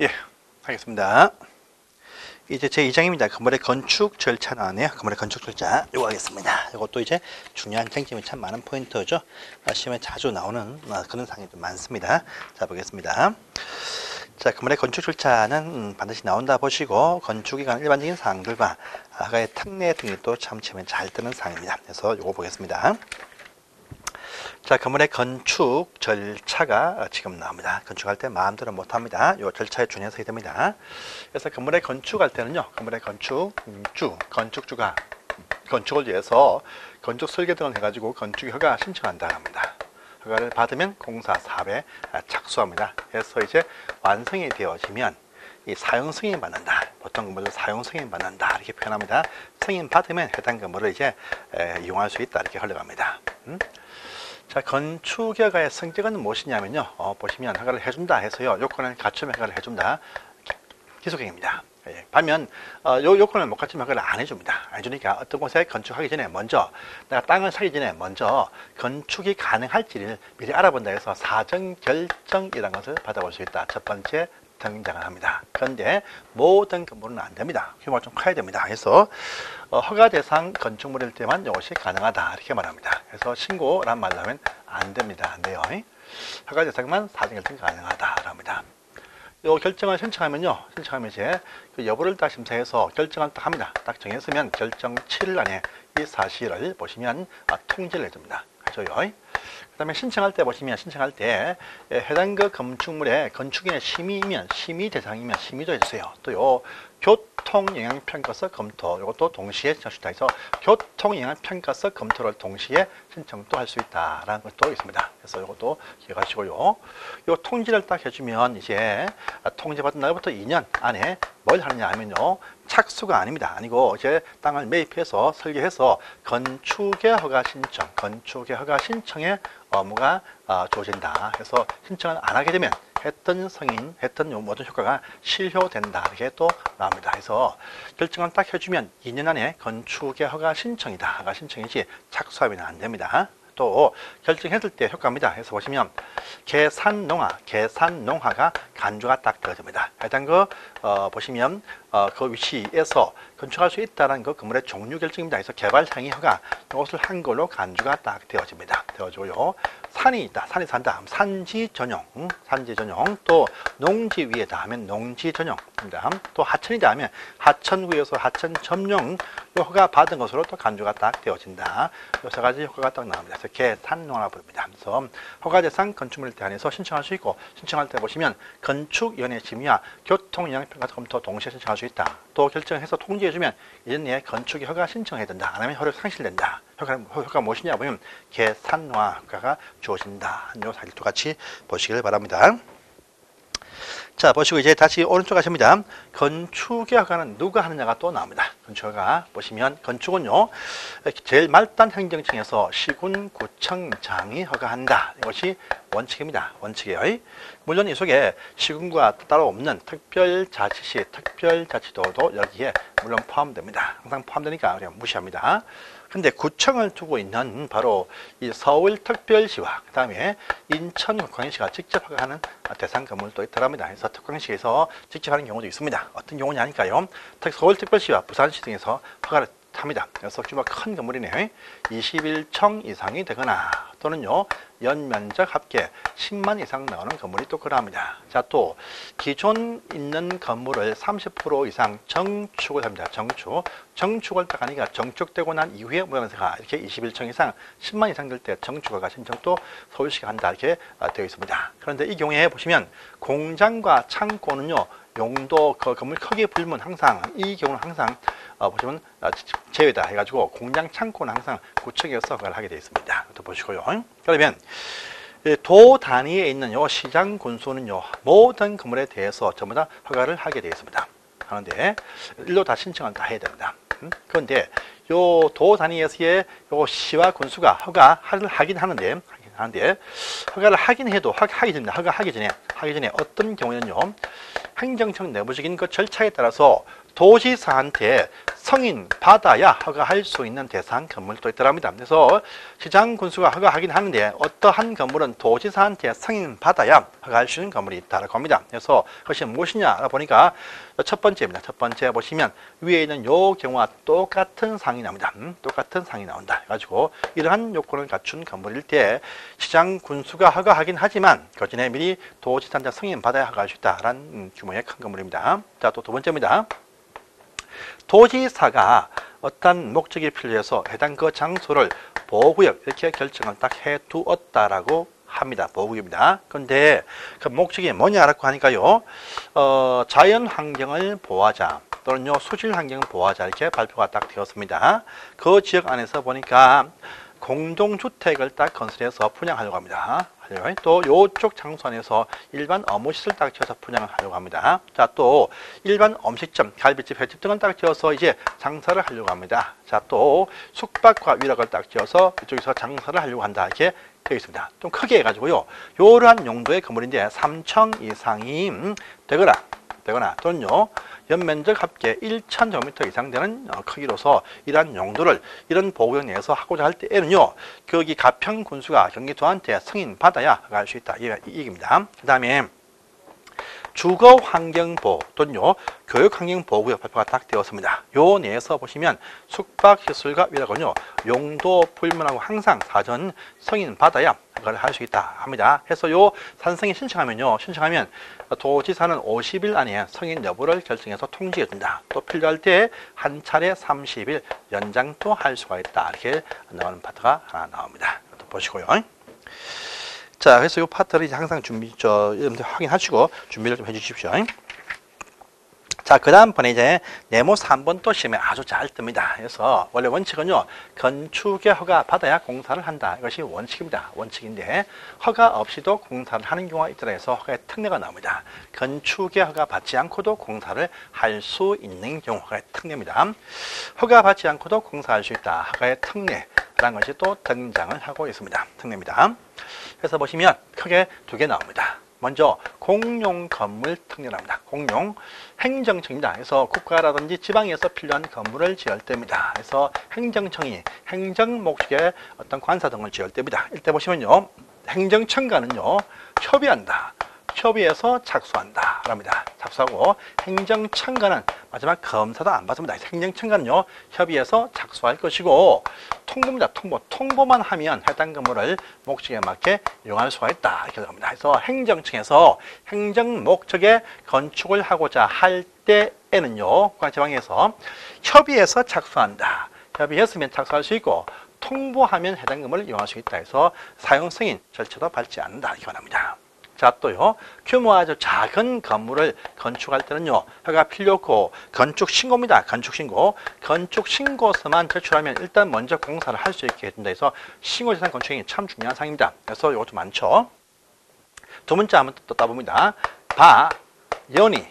예, 하겠습니다. 이제 제2장입니다. 건물의 건축 절차 나왔네요. 건물의 건축 절차 요거 하겠습니다. 이것도 이제 중요한 쟁점이 참 많은 포인트죠. 시험에 자주 나오는 그런 사항이 좀 많습니다. 자, 보겠습니다. 자, 건물의 건축 절차는 반드시 나온다 보시고 건축에 관한 일반적인 사항들과 허가의 특례 등이 또 참 시험에 잘 뜨는 사항입니다. 그래서 요거 보겠습니다. 자, 건물의 건축 절차가 지금 나옵니다. 건축할 때 마음대로 못합니다. 이 절차에 준해서 해야 됩니다. 그래서 건물의 건축할 때는요, 건물의 건축주가 건축을 위해서 건축 설계 등을 해가지고 건축 허가 신청한다 합니다. 허가를 받으면 공사 사업에 착수합니다. 그래서 이제 완성이 되어지면 이 사용 승인 받는다. 보통 건물을 사용 승인 받는다 이렇게 표현합니다. 승인 받으면 해당 건물을 이제 이용할 수 있다 이렇게 흘러갑니다. 자, 건축허가의 성격은 무엇이냐면요. 보시면 허가를 해준다 해서요. 요건을 갖추면 허가를 해준다. 기속행위입니다. 예, 반면 요 요건을 못 갖추면 허가를 안 해줍니다. 안 해주니까 어떤 곳에 건축하기 전에 먼저 내가 땅을 사기 전에 먼저 건축이 가능할지를 미리 알아본다 해서 사전 결정이라는 것을 받아볼 수 있다. 첫 번째 등장을 합니다. 그런데 모든 건물은 안 됩니다. 규모가 좀 커야 됩니다. 그래서 허가 대상 건축물일 때만 이것이 가능하다 이렇게 말합니다. 그래서 신고란 말로 하면 안 됩니다. 안 돼요. 허가 대상만 사전 결정 가능하다라고 합니다. 요 결정을 신청하면요. 신청하면 이제 그 여부를 딱 심사해서 결정을 딱 합니다. 딱 정했으면 결정 7일 안에 이 사실을 보시면 통지를 해줍니다. 그죠? 그 다음에 신청할 때 보시면 신청할 때 해당 그 건축물의 건축인의 심의이면 심의 대상이면 심의도 해주세요. 또요 교통영향평가서 검토 이것도 동시에 신청할 수 있다 해서 교통영향평가서 검토를 동시에 신청도 할 수 있다라는 것도 있습니다. 그래서 이것도 기억하시고요. 요 통지를 딱 해주면 이제 통지받은 날부터 2년 안에 뭘 하느냐 하면요. 착수가 아닙니다. 아니고 이제 땅을 매입해서 설계해서 건축의 허가 신청의 업무가 주어진다. 그래서 신청을 안 하게 되면 했던 요 모든 효과가 실효된다. 이렇게 또 나옵니다. 그래서 결정을 딱 해주면 2년 안에 건축의 허가 신청이다. 허가 신청이지 착수하면 안 됩니다. 또 결정했을 때 효과입니다. 그래서 보시면 계산농화가 간주가 딱 되어집니다. 해당 보시면 그 위치에서 건축할 수 있다는 그 건물의 종류 결정입니다. 그래서 개발상의 허가 이것을 한 걸로 간주가 딱 되어집니다. 되어지고요. 산이 있다. 산이 산다. 산지 전용. 또 농지 위에다 하면 농지 전용입니다. 또 하천이다 하면 하천 위에서 하천 점용 허가 받은 것으로 또 간주가 딱 되어진다. 여러 가지 효과가 딱 나옵니다. 그래서 계산농화라고 부릅니다. 그래서 허가 대상 건축물에 대한해서 신청할 수 있고 신청할 때 보시면 건축위원회 심의와 교통영향평가 검토 동시에 신청할 수 있다. 또 결정해서 통지해주면 이전에 건축이 허가 신청해야 된다. 안 하면 허가 상실된다. 효과가 무엇이냐 보면 계산화 효과가 주어진다. 요 사실도 같이 보시길 바랍니다. 자, 보시고 이제 다시 오른쪽 가십니다. 건축의 허가는 누가 하느냐가 또 나옵니다. 건축허가 보시면 건축은요 제일 말단 행정청에서 시군구청장이 허가한다. 이것이 원칙입니다. 원칙이에요. 물론 이 속에 시군과 따로 없는 특별자치시, 특별자치도도 여기에 물론 포함됩니다. 항상 포함되니까 그냥 무시합니다. 근데 구청을 두고 있는 바로 이 서울특별시와 그 다음에 인천광역시가 직접 허가하는 대상 건물도 있더랍니다. 그래서 특광시에서 직접 하는 경우도 있습니다. 어떤 경우냐 하니까요. 서울특별시와 부산시 등에서 허가를 합니다. 그래서 규모가 큰 건물이네. 21층 이상이 되거나 또는요 연면적 합계 10만 이상 나오는 건물이 또 그러합니다. 자, 또 기존 있는 건물을 30% 이상 정축을 합니다. 정축을 딱 하니까 정축되고 난 이후에 모양새가 이렇게 21층 이상 10만 이상 될 때 정축허가 신청도 서울시가 한다 이렇게 되어 있습니다. 그런데 이 경우에 보시면 공장과 창고는요 용도 그 건물 크기 불문 항상 이 경우는 항상 보시면 제외다 해가지고 공장 창고는 항상 구청에서 허가를 하게 되어 있습니다. 또 보시고요. 그러면 도 단위에 있는 요 시장 군수는요 모든 건물에 대해서 전부 다 허가를 하게 되어 있습니다. 하는데 일로 다 신청을 다 해야 됩니다. 그런데 요 도 단위에서의 요 시와 군수가 허가를 하긴 하는데 허가를 하긴 해도 하기 전에 허가하기 전에 어떤 경우에는요 행정청 내부적인 그 절차에 따라서 도지사한테 성인 받아야 허가할 수 있는 대상 건물도 있더랍니다. 그래서 시장 군수가 허가하긴 하는데 어떠한 건물은 도지사한테 승인 받아야 허가할 수 있는 건물이 있다고 합니다. 그래서 그것이 무엇이냐 보니까 첫 번째입니다. 첫 번째 보시면 위에 있는 요 경우와 똑같은 사항이 나옵니다. 똑같은 사항이 나온다. 그래가지고 이러한 요건을 갖춘 건물일 때 시장 군수가 허가하긴 하지만 그 전에 미리 도지사한테 승인 받아야 허가할 수 있다라는 규모의 큰 건물입니다. 자, 또 두 번째입니다. 도지사가 어떤 목적이 필요해서 해당 그 장소를 보호구역 이렇게 결정을 딱 해두었다라고 합니다. 보호구역입니다. 그런데 그 목적이 뭐냐라고 하니까요, 자연 환경을 보호하자 또는요 수질 환경을 보호하자 이렇게 발표가 딱 되었습니다. 그 지역 안에서 보니까 공동주택을 딱 건설해서 분양하려고 합니다. 또 이쪽 장소 안에서 일반 어무시설 딱 지어서 분양을 하려고 합니다. 자, 또 일반 음식점, 갈비집, 횟집 등을 딱 지어서 이제 장사를 하려고 합니다. 자, 또 숙박과 위락을 딱 지어서 이쪽에서 장사를 하려고 한다 이렇게 되어 있습니다. 좀 크게 해가지고요. 이러한 용도의 건물인데 3층 이상이 되거나 또는요 연면적 합계 1,000제곱미터 이상 되는 크기로서 이러한 용도를 이런 보호구역 내에서 하고자 할 때에는요 거기 가평 군수가 경기도한테 승인 받아야 할 수 있다 이 얘기입니다. 그 다음에 주거환경보호 또는요 교육환경보호구역 발표가 딱 되었습니다. 요 내에서 보시면 숙박시설과 위락은요 용도 불문하고 항상 사전 승인 받아야 그걸 할 수 있다 합니다. 해서 요 산승인 신청하면 도지사는 50일 안에 승인 여부를 결정해서 통지해 준다. 또 필요할 때 한 차례 30일 연장도 할 수가 있다. 이렇게 나오는 파트가 하나 나옵니다. 또 보시고요. 자, 그래서 이 파트를 이제 항상 여러분들 확인하시고 준비를 좀 해주십시오. 자, 그 다음번에 이제 네모 3번 또 시험에 아주 잘 뜹니다. 그래서 원래 원칙은요, 건축의 허가 받아야 공사를 한다. 이것이 원칙입니다. 원칙인데, 허가 없이도 공사를 하는 경우가 있더라 해서 허가의 특례가 나옵니다. 건축의 허가 받지 않고도 공사를 할 수 있는 경우, 허가의 특례입니다. 허가 받지 않고도 공사할 수 있다. 허가의 특례라는 것이 또 등장을 하고 있습니다. 특례입니다. 그래서 보시면 크게 두 개 나옵니다. 먼저 공용 건물 특례랍니다. 공용 행정청입니다. 그래서 국가라든지 지방에서 필요한 건물을 지을 때입니다. 그래서 행정청이 행정 목적의 어떤 관사 등을 지을 때입니다. 이때 보시면요, 행정청과는요 협의한다. 협의해서 착수한다. 랍니다. 착수하고 행정청과는 마지막 검사도 안 받습니다. 행정청과는요 협의해서 착수할 것이고 통보입니다. 통보만 하면 해당 건물을 목적에 맞게 이용할 수가 있다. 이렇게 합니다. 그래서 행정청에서 행정 목적의 건축을 하고자 할 때에는요 국가지방에서 협의해서 착수한다. 협의했으면 착수할 수 있고 통보하면 해당 건물을 이용할 수 있다. 해서 사용 승인 절차도 밟지 않는다. 이렇게 말합니다. 자, 또요, 규모 아주 작은 건물을 건축할 때는요, 허가 필요 없고, 건축신고입니다. 건축신고서만 제출하면 일단 먼저 공사를 할 수 있게 해준다 해서 신고재산 건축이 참 중요한 사항입니다. 그래서 이것도 많죠. 두 번째 한번 또 따봅니다. 바연이,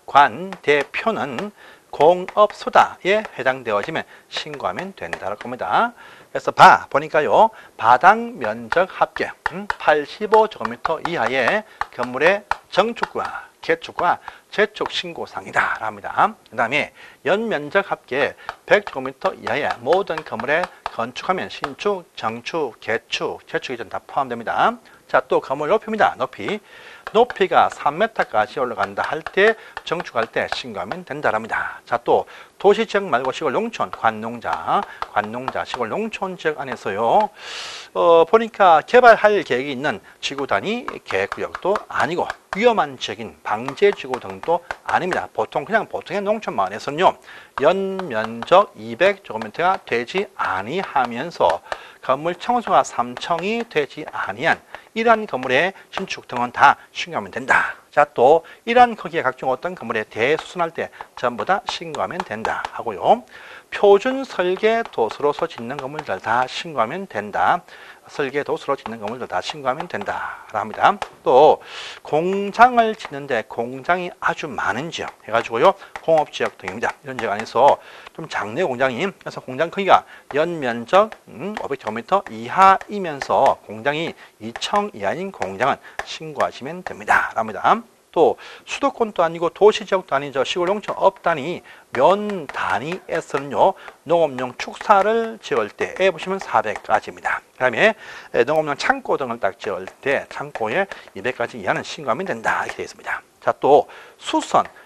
관대표는 공업소다에 해당되어지면 신고하면 된다고 합니다. 그래서 보니까요, 바닥 면적 합계 85제곱미터 이하의 건물의 정축과 개축과 재축 신고사항이다 합니다. 그 다음에 연면적 합계 100제곱미터 이하의 모든 건물에 건축하면 신축, 정축, 개축, 재축이 다 포함됩니다. 자, 또 건물 높이입니다. 높이가 3m까지 올라간다 할 때 정축할 때 신고하면 된다랍니다. 자, 또 도시지역 말고 시골 농촌, 관농자, 시골 농촌 지역 안에서요. 보니까 개발할 계획이 있는 지구 단위 계획구역도 아니고 위험한 지역인 방제지구 등도 아닙니다. 보통의 농촌 마을에서는요. 연면적 200제곱미터가 되지 아니하면서 건물 청소가 3층이 되지 아니한 이러한 건물의 신축 등은 다 신고하면 된다. 자, 또 이러한 크기의 각종 어떤 건물에 대수선할 때 전부 다 신고하면 된다 하고요. 표준 설계 도서로서 짓는 건물들 다 신고하면 된다. 설계 도서로 짓는 건물들 다 신고하면 된다 합니다. 또 공장을 짓는데 공장이 아주 많은 지역 해가지고요, 공업지역 등입니다. 이런 지역 안에서 좀 작네 공장이. 그래서 공장 크기가 연면적 500제곱미터 이하이면서 공장이 2층 이하인 공장은 신고하시면 됩니다 합니다. 또 수도권도 아니고 도시지역도 아니죠. 시골 농촌 없다니 면 단위에서는요 농업용 축사를 지을 때에 보시면 400가지입니다. 그 다음에 농업용 창고 등을 딱 지을 때 창고에 200가지 이하는 신고하면 된다 이렇게 되어 있습니다. 자, 또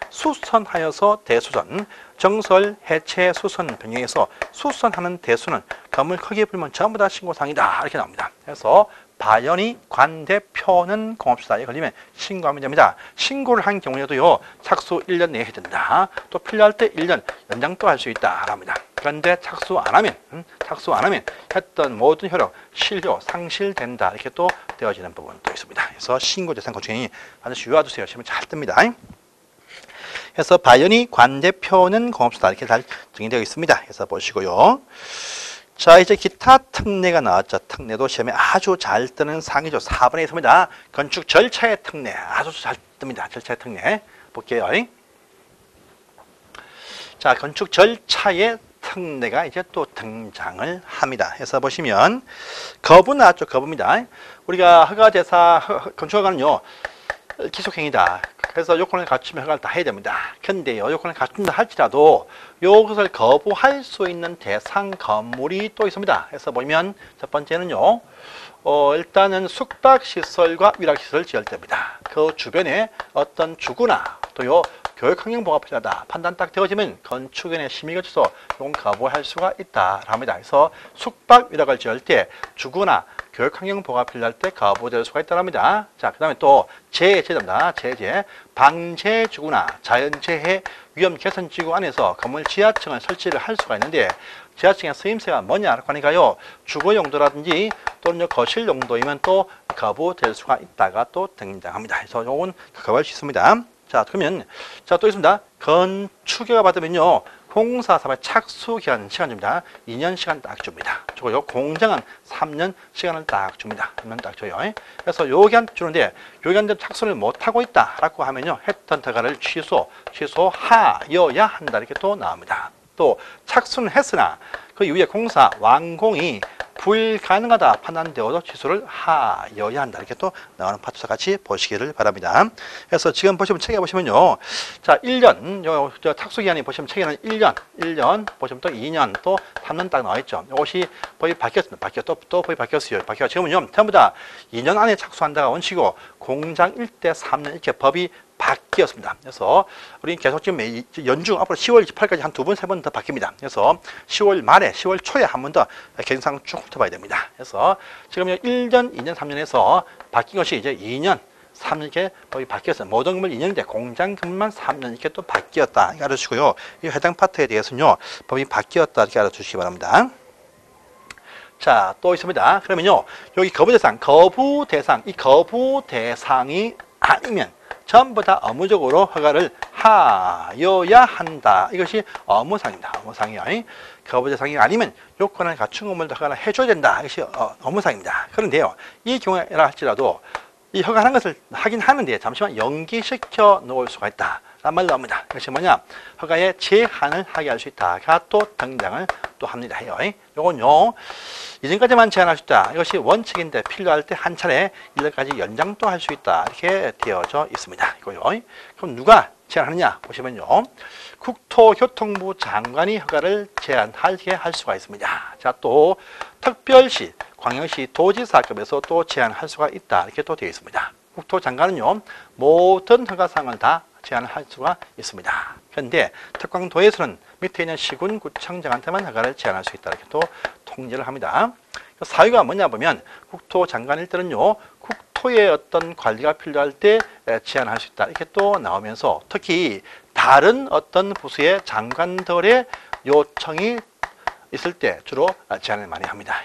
수선하여서 대수선, 정설, 해체, 수선 변경해서 수선하는 대수는 건물 크게 불면 전부 다 신고사항이다 이렇게 나옵니다. 그래서 바연이 관대표는 공업수사에 걸리면 신고하면 됩니다. 신고를 한 경우에도요 착수 1년 내에 해야 된다. 또 필요할 때 1년 연장도 할 수 있다 합니다. 그런데 착수 안 하면 했던 모든 효력, 실효 상실된다 이렇게 또 되어지는 부분도 있습니다. 그래서 신고 대상 고충이 반드시 유의하세요. 시험에 잘 뜹니다. 그래서 바연이 관대표는 공업수사 이렇게 잘 정의되어 있습니다. 그래서 보시고요. 자, 이제 기타 특례가 나왔죠. 특례도 시험에 아주 잘 뜨는 상이죠. 4번에 있습니다. 건축 절차의 특례 아주 잘 뜹니다. 절차의 특례 볼게요. 자, 건축 절차의 특례가 이제 또 등장을 합니다. 해서 보시면 거부 나왔죠. 거부입니다. 우리가 허가대사 건축허가는요 기속행위다. 그래서 요건을 갖추면 허가를 다 해야 됩니다. 근데요, 요건을 갖춘다 할지라도 이것을 거부할 수 있는 대상 건물이 또 있습니다. 그래서 보면 첫 번째는요, 일단은 숙박시설과 위락시설을 지을 때입니다. 그 주변에 어떤 주거나 또요 교육환경보호가 필요하다 판단 딱 되어지면 건축원의 심의를 거쳐서 이건 거부할 수가 있다 합니다. 그래서 숙박 위락을 지을 때 주거나 교육환경보호가 필요할 때 거부될 수가 있다 합니다. 자, 그 다음에 또 재해제입니다. 재해제 방재주거나 자연재해 위험개선지구 안에서 건물 지하층을 설치를 할 수가 있는데 지하층의 쓰임새가 뭐냐라고 하니까요 주거 용도라든지 또는 거실 용도이면 또 거부될 수가 있다가 또 등장합니다. 그래서 요건 거부할 수 있습니다. 자, 그러면 또 있습니다. 건축허가 받으면요 공사 사업의 착수 기한 시간 줍니다. 2년 시간 딱 줍니다. 저거요 공장은 3년 시간을 딱 줍니다. 3년 딱 줘요. 그래서 요 기간 주는데 요 기간 전 착수를 못 하고 있다라고 하면요 했던 허가를 취소하여야 한다 이렇게 또 나옵니다. 또 착수는 했으나 그 이후에 공사 완공이 불가능하다 판단되어도 취소를 하여야 한다 이렇게 또 나오는 파트와 같이 보시기를 바랍니다. 그래서 지금 보시면 책에 보시면요, 자 1년 저 착수 기한이 보시면 책에는 1년 보시면 또 2년 또 3년 딱 나와 있죠. 이것이 법이 바뀌었습니다. 또 법이 바뀌었어요. 지금은요 전부 다 2년 안에 착수한다가 원칙이고 공장 1대 3년 이렇게 법이 바뀌었습니다. 그래서 우리는 계속 지금 연중 앞으로 10월 28일까지 한 2번, 3번 더 바뀝니다. 그래서 10월 말에, 10월 초에 한 번 더 경상 쭉 훑어봐야 됩니다. 그래서 지금 1년, 2년, 3년에서 바뀐 것이 이제 2년, 3년 이렇게 법이 바뀌었어요. 모든 건물 2년인데 공장 건물만 3년 이렇게 또 바뀌었다. 이렇게 알아주시고요. 이 해당 파트에 대해서는요, 법이 바뀌었다. 이렇게 알아주시기 바랍니다. 자, 또 있습니다. 그러면요, 여기 거부 대상, 이 거부 대상이 아니면 전부 다 의무적으로 허가를 하여야 한다. 이것이 의무사항입니다. 의무사항이요. 거부 대상이 아니면 요건을 갖춘 건물도 허가를 해줘야 된다. 이것이 의무사항입니다. 그런데요, 이 경우라 할지라도 이 허가하는 것을 하긴 하는데 잠시만 연기시켜 놓을 수가 있다. 라는 말을 나옵니다. 이것이 뭐냐? 허가에 제한을 하게 할 수 있다가 또 등장을 또 합니다. 요건요, 이전까지만 제한할 수 있다. 이것이 원칙인데 필요할 때 한 차례 1년까지 연장도 할 수 있다. 이렇게 되어져 있습니다. 이거요. 그럼 누가 제한하느냐? 보시면요. 국토교통부 장관이 허가를 제한하게 할 수가 있습니다. 자, 또 특별시, 광역시, 도지사급에서 또 제한할 수가 있다. 이렇게 또 되어 있습니다. 국토장관은요, 모든 허가사항을 다 제한을 할 수가 있습니다. 그런데 특광도에서는 밑에 있는 시군 구청장한테만 허가를 제한할 수 있다. 이렇게 또 통제를 합니다. 사유가 뭐냐 보면 국토장관일 때는요, 국토의 어떤 관리가 필요할 때 제한할 수 있다. 이렇게 또 나오면서 특히 다른 어떤 부서의 장관들의 요청이 있을 때 주로 제한을 많이 합니다.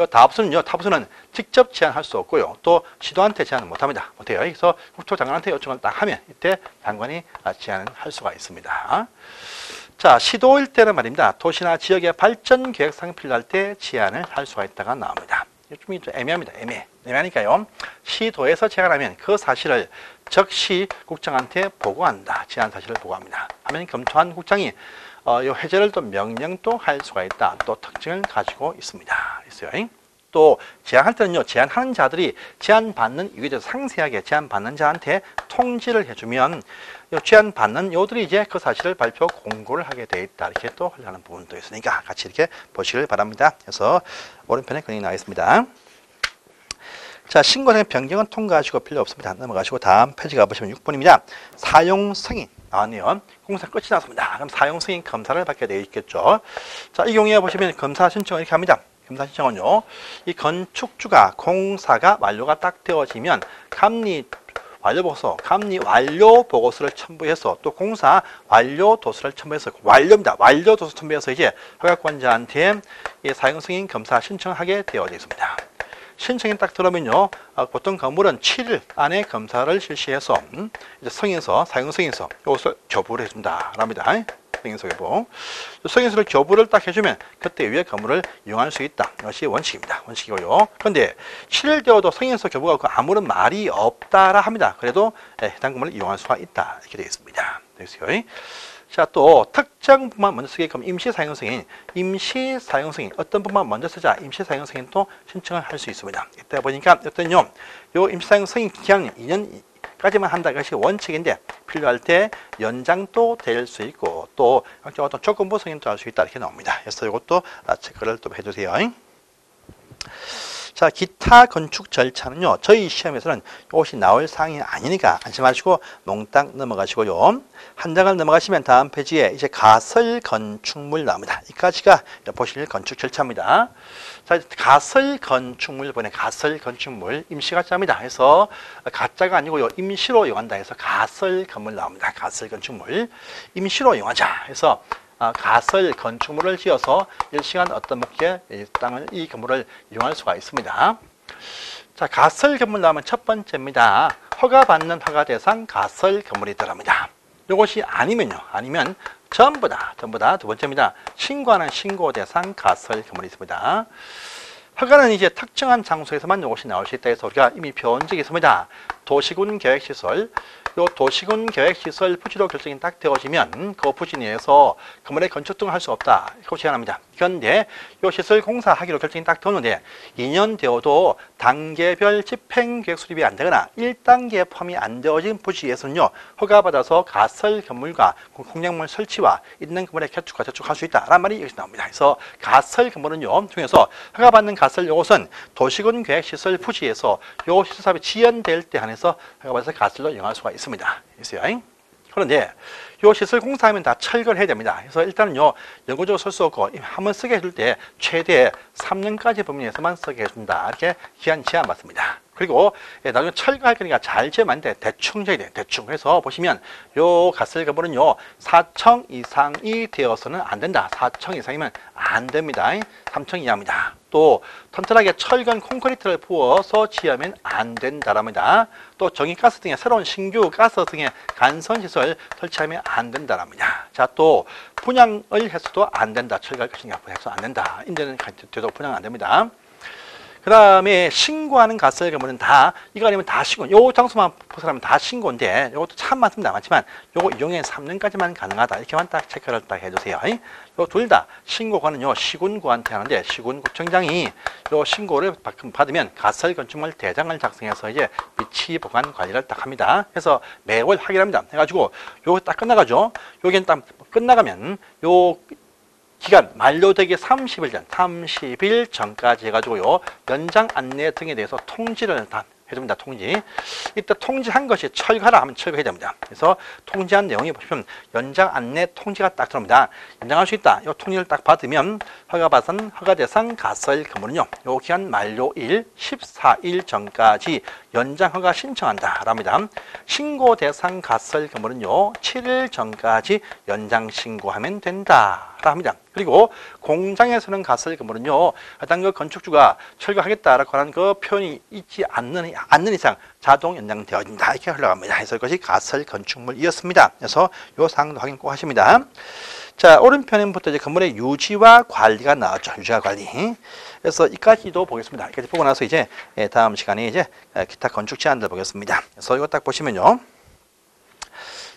타부서는 직접 제한할 수 없고요. 또 시도한테 제한을 못합니다. 못해요. 그래서 국토장관한테 요청을 딱 하면 이때 장관이 제한을 할 수가 있습니다. 자, 시도일 때는 말입니다. 도시나 지역의 발전 계획상이 필요할 때 제한을 할 수가 있다가 나옵니다. 좀 애매합니다. 애매하니까요. 시도에서 제한하면 그 사실을 즉시 국장한테 보고한다. 제한 사실을 보고합니다. 하면 검토한 국장이 이 해제를 또 명령도 할 수가 있다. 또 특징을 가지고 있습니다. 있어요. 또 제안할 때는요, 제안하는 자들이 제안받는 이유에 대해서 상세하게 제안받는 자한테 통지를 해주면 제안받는 요들이 이제 그 사실을 발표 공고를 하게 돼 있다. 이렇게 또 하려는 부분도 있으니까 같이 이렇게 보시길 바랍니다. 그래서 오른편에 근육이 나와 있습니다. 자, 신고된 변경은 통과하시고 필요 없습니다. 넘어가시고 다음 페이지 가보시면 6번입니다. 사용 승인 나왔네요. 공사 끝이 났습니다. 그럼 사용 승인 검사를 받게 되어 있겠죠. 자, 이 경우에 보시면 검사 신청을 이렇게 합니다. 검사 신청은요, 이 건축주가 공사가 완료가 딱 되어지면 감리 완료 보고서를 첨부해서 또 공사 완료 도서를 첨부해서 완료입니다. 완료 도서 첨부해서 이제 허가권자한테 이 사용 승인 검사 신청하게 되어 있습니다. 신청이 딱 들어오면요, 보통 건물은 7일 안에 검사를 실시해서 이제 사용 승인서 이것을 교부를 해준다 랍니다. 승인서 교부. 승인서를 교부를 딱 해주면 그때 위에 건물을 이용할 수 있다. 이것이 원칙입니다. 원칙이고요. 그런데 7일 되어도 승인서 교부가 없고 아무런 말이 없다라 합니다. 그래도 해당 건물을 이용할 수가 있다. 이렇게 되어 있습니다. 되겠어요? 자, 또 특정 부분만 먼저 쓰게끔 임시 사용 승인 어떤 부분만 먼저 쓰자 임시 사용 승인도 신청을 할 수 있습니다. 이때 보니까 어떤요, 요 임시 사용 승인 기간은 2년까지만 한다. 이것이 원칙인데 필요할 때 연장도 될 수 있고 또 어떤 조건부 승인도 할 수 있다 이렇게 나옵니다. 그래서 이것도 체크를 또 해주세요. 자, 기타 건축 절차는요, 저희 시험에서는 이것이 나올 사항이 아니니까 안심하시고 몽땅 넘어가시고요. 한 장을 넘어가시면 다음 페이지에 이제 가설 건축물 나옵니다. 이까지가 보실 건축 절차입니다. 자, 가설 건축물 보내 가설 건축물 임시가짜입니다. 해서 가짜가 아니고요, 임시로 이용한다 해서 가설 건물 나옵니다. 가설 건축물 임시로 이용하자 해서 가설 건축물을 지어서 일시간 어떤 목적에 이 건물을 이용할 수가 있습니다. 자, 가설 건물 나오면 첫 번째입니다. 허가받는 허가 대상 가설 건물이 들어갑니다. 이것이 아니면 전부 다 두 번째입니다. 신고하는 신고 대상 가설 건물이 있습니다. 허가는 이제 특정한 장소에서만 이것이 나올 수 있다 해서 우리가 이미 배운 적이 있습니다. 도시군 계획시설, 요 도시군 계획시설 부지로 결정이 딱 되어지면 그 부지 내에서 건물의 건축 등을 할 수 없다. 이거 제한합니다. 그런데 요 시설 공사하기로 결정이 딱 되었는데 2년 되어도 단계별 집행계획 수립이 안 되거나 1단계 포함이 안 되어진 부지에서는요, 허가받아서 가설 건물과 공약물 설치와 있는 건물의 개축과 재축할 수 있다라는 말이 여기서 나옵니다. 그래서 가설 건물은요, 중에서 허가받는 가설 요것은 도시군 계획시설 부지에서 요 시설 사업이 지연될 때 한해서 허가받아서 가설로 이용할 수가 있습니다. 있어요. 그런데 요 시설 공사하면 다 철거를 해야 됩니다. 그래서 일단은요, 영구적으로 쓸 수 없고 한번 쓰게 해줄 때 최대 3년까지 범위에서만 쓰게 해준다. 이렇게 기한 제한 받습니다. 그리고 나중에 철거할 거니까 잘 지으면 안 돼. 대충 져야 돼. 대충. 그래서 보시면 요 가설 건물은요, 4층 이상이 되어서는 안 된다. 4층 이상이면 안 됩니다. 3층 이하입니다. 또 튼튼하게 철근 콘크리트를 부어서 지으면 안 된다랍니다. 또 전기가스 등의 새로운 신규 가스 등의 간선시설 설치하면 안 된다랍니다. 자, 또 분양을 해서도 안 된다. 철거할 것인가 해서 안 된다. 임대는 돼도 분양 안 됩니다. 그 다음에 신고하는 가설 건물은 다 이거 아니면 다 신고, 요 장소만 포함하면 다 신고인데 이것도 참 많습니다. 많지만 요거 이용해 3년까지만 가능하다. 이렇게만 딱 체크를 딱 해주세요. 요 둘 다 신고관은요, 시군구한테 하는데 시군구청장이 요 신고를 받으면 가설 건축물 대장을 작성해서 이제 위치 보관 관리를 딱 합니다. 그래서 매월 확인합니다. 해가지고 요거 딱 끝나가죠. 요게 딱 끝나가면 요 기간 만료되기 30일 전까지 해가지고요, 연장 안내 등에 대해서 통지를 다 해줍니다. 통지. 이때 통지한 것이 철거하라 하면 철거해야 됩니다. 그래서 통지한 내용이 보시면 연장 안내 통지가 딱 들어옵니다. 연장할 수 있다. 이 통지를 딱 받으면 허가받은 허가대상 가설 건물은요, 요 기간 만료일 14일 전까지 연장 허가 신청한다 랍니다. 신고 대상 가설 건물은요, 7일 전까지 연장 신고하면 된다 합니다. 그리고 공장에서는 가설 건물은요, 해당 그 건축주가 철거하겠다라고 하는 그 표현이 있지 않는 이상 자동 연장되어진다. 이렇게 흘러갑니다. 그래서 이것이 가설 건축물이었습니다. 그래서 이 사항도 확인 꼭 하십니다. 자, 오른편부터 이제 건물의 유지와 관리가 나왔죠. 유지와 관리. 그래서 이까지도 보겠습니다. 이까지 보고 나서 이제 다음 시간에 이제 기타 건축 제안들 보겠습니다. 그래서 이거 딱 보시면요.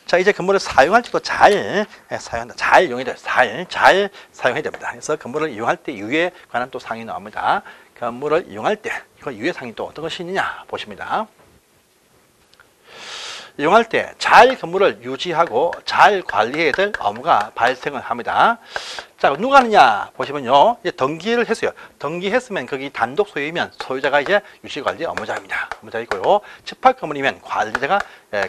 자, 이제 건물을 사용할 때도 잘 사용한다. 잘 이용해야 돼요. 잘 사용해야 됩니다. 그래서 건물을 이용할 때 이유에 관한 또 사항이 나옵니다. 건물을 이용할 때 이거 유의사항이 또 어떤 것이 있느냐 보십니다. 이용할 때 잘 건물을 유지하고 잘 관리해야 될 업무가 발생을 합니다. 자, 누가 하느냐 보시면요. 이제 등기를 했어요. 등기했으면 거기 단독 소유이면 소유자가 이제 유지관리 업무자입니다. 업무자이고요. 집합 건물이면 관리자가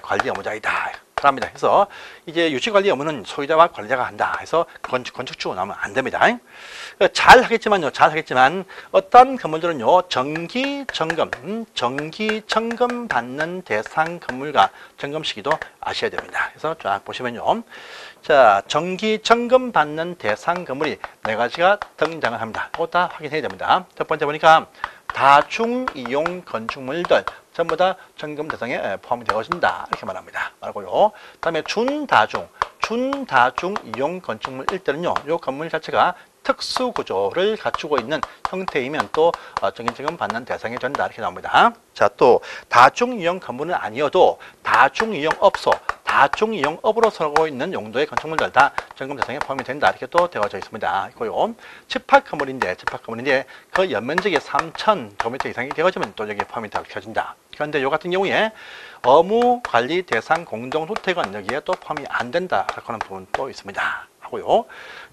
관리 업무자이다. 합니다. 그래서 이제 유지관리 업무는 소유자와 관리자가 한다. 해서 건축주가 나오면 안 됩니다. 잘 하겠지만요. 잘 하겠지만 어떤 건물들은요. 정기 점검 받는 대상 건물과 점검 시기도 아셔야 됩니다. 그래서 쫙 보시면요. 자, 정기 점검 받는 대상 건물이 4가지가 등장을 합니다. 그거 다 확인해야 됩니다. 첫 번째 보니까 다중이용 건축물들 전부 다 점검 대상에 포함이 되어진다. 이렇게 말합니다. 말고요. 다음에 준다중 이용 건축물일 때는요. 이 건물 자체가 특수 구조를 갖추고 있는 형태이면 또 정기점검 받는 대상이 된다. 이렇게 나옵니다. 자, 또 다중이용 건물은 아니어도 다중이용업소, 다중이용업으로 서고 있는 용도의 건축물들 다 점검 대상에 포함이 된다. 이렇게 또 되어져 있습니다. 있고요. 집합 건물인데 그 연면적이 3,000제곱미터 이상이 되어지면 또 여기에 포함이 되어진다. 그런데 이 같은 경우에 업무 관리 대상 공동주택은 여기에 또 포함이 안 된다. 하는 부분도 있습니다. 하고요.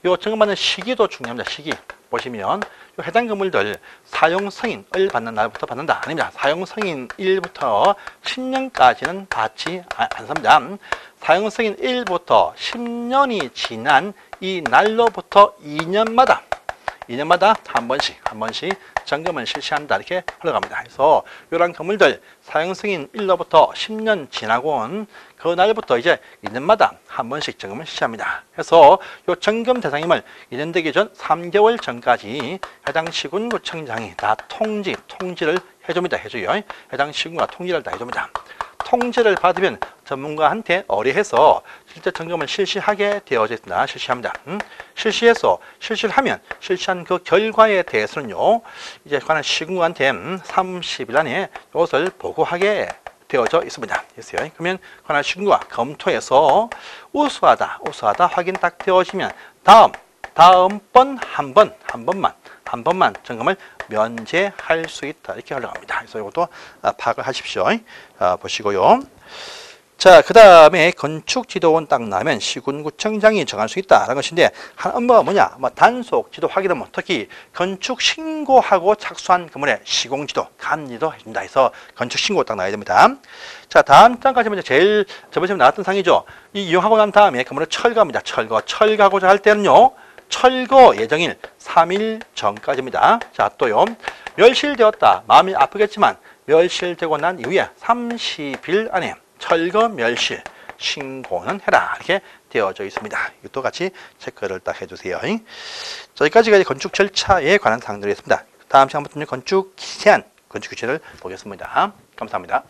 요 점검받는 시기도 중요합니다. 시기 보시면 요 해당 건물들 사용 승인을 받는 날부터 받는다. 아닙니다. 사용 승인 1부터 10년까지는 받지 않습니다. 사용 승인 1부터 10년이 지난 이 날로부터 2년마다 한 번씩 점검을 실시한다. 이렇게 흘러갑니다. 그래서 이런 건물들 사용 승인 1로부터 10년 지나고 온 그 날부터 이제 2년마다 한 번씩 점검을 실시합니다. 그래서 이 점검 대상임을 2년 되기 전 3개월 전까지 해당 시군구청장이 다 통지를 해줍니다. 해당 시군구가 통지를 다 해줍니다. 통지를 받으면 전문가한테 의뢰해서 실제 점검을 실시하게 되어져 있습니다. 실시합니다. 실시한 그 결과에 대해서는요, 이제 관한 시군구한테 30일 안에 이것을 보고하게 되어져 있습니다. 그러면 관할 시군구가 검토해서 우수하다 확인 딱 되어지면 다음번 한 번만 점검을 면제할 수 있다. 이렇게 흘러갑니다. 그래서 이것도 파악을 하십시오. 보시고요. 자, 그 다음에 건축지도원 딱 나면 시군구청장이 정할 수 있다라는 것인데, 한 업무가 뭐냐? 단속 지도 확인 업무, 특히 건축 신고하고 착수한 건물의 시공지도, 감리도 해준다 해서 건축 신고 딱 나와야 됩니다. 자, 다음 장까지 먼저 제일 저번에 나왔던 상이죠. 이 이용하고 난 다음에 건물을 철거합니다. 철거하고자 할 때는요, 철거 예정일 3일 전까지입니다. 자, 또요, 멸실되었다. 마음이 아프겠지만 멸실되고 난 이후에 30일 안에 철거 멸실 신고는 해라. 이렇게 되어져 있습니다. 이것도 같이 체크를 딱 해주세요. 자, 여기까지가 건축 절차에 관한 사항들이었습니다. 다음 시간부터는 건축 기세안, 건축 규칙을 보겠습니다. 감사합니다.